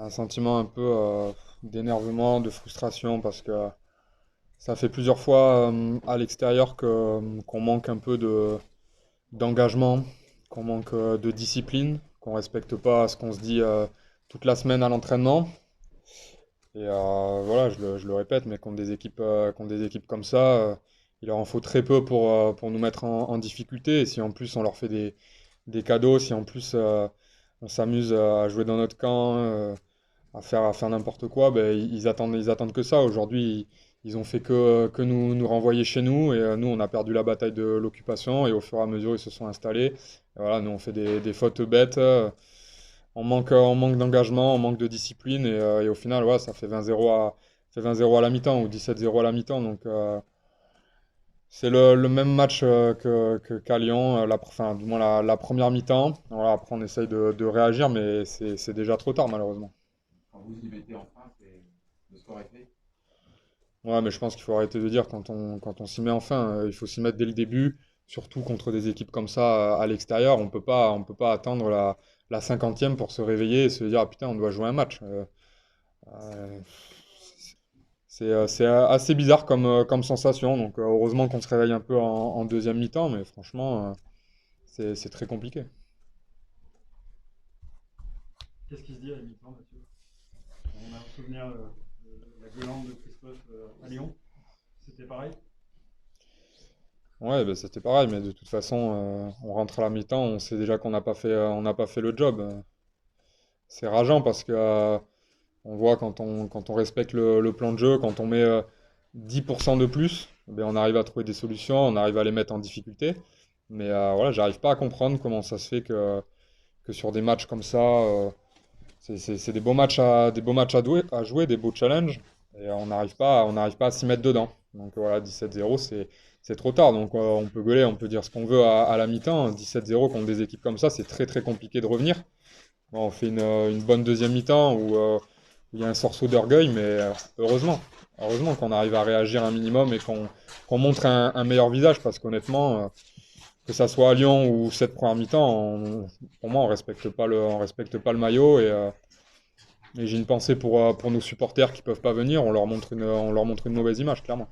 un sentiment un peu d'énervement, de frustration, parce que ça fait plusieurs fois à l'extérieur qu'on manque un peu d'engagement, qu'on manque de discipline, qu'on respecte pas ce qu'on se dit toute la semaine à l'entraînement. Et voilà, je le répète, mais contre des équipes comme ça, il leur en faut très peu pour nous mettre en difficulté. Et si en plus on leur fait des cadeaux, si en plus on s'amuse à jouer dans notre camp, à faire n'importe quoi, ben, ils attendent que ça. Aujourd'hui, ils ont fait que nous renvoyer chez nous, et nous on a perdu la bataille de l'occupation, et au fur et à mesure ils se sont installés. Et voilà, nous on fait des fautes bêtes. On manque d'engagement, on manque de discipline et au final, ouais, ça fait 20-0 à la mi-temps ou 17-0 à la mi-temps. Donc c'est le même match qu'à Lyon, enfin, du moins la première mi-temps. Voilà, après on essaye de réagir, mais c'est déjà trop tard malheureusement. Quand vous y mettez enfin, le score est fait. Ouais, mais je pense qu'il faut arrêter de dire quand on s'y met enfin, il faut s'y mettre dès le début, surtout contre des équipes comme ça à l'extérieur. On peut pas attendre la 50e pour se réveiller et se dire, ah putain, on doit jouer un match. Euh, c'est assez bizarre comme sensation, donc heureusement qu'on se réveille un peu en deuxième mi-temps, mais franchement, c'est très compliqué. Qu'est-ce qui se dit à la mi-temps, Mathieu? On a un souvenir de la gueulante de Christophe à Lyon. C'était pareil? Ouais, bah, c'était pareil, mais de toute façon, on rentre à la mi-temps, on sait déjà on n'a pas fait le job. C'est rageant parce que on voit quand on respecte le plan de jeu, quand on met 10% de plus, eh bien, on arrive à trouver des solutions, on arrive à les mettre en difficulté. Mais voilà, j'arrive pas à comprendre comment ça se fait que sur des matchs comme ça, c'est des beaux matchs à jouer, des beaux challenges, et on n'arrive pas à s'y mettre dedans. Donc voilà, 17-0, c'est trop tard. Donc on peut gueuler, on peut dire ce qu'on veut à la mi-temps. 17-0 contre des équipes comme ça, c'est très très compliqué de revenir. Bon, on fait une bonne deuxième mi-temps où il y a un sursaut d'orgueil, mais heureusement. Heureusement qu'on arrive à réagir un minimum et qu'on montre un meilleur visage, parce qu'honnêtement, que ça soit à Lyon ou cette première mi-temps, pour moi, on respecte pas le maillot, et j'ai une pensée pour nos supporters qui peuvent pas venir, on leur montre une mauvaise image, clairement.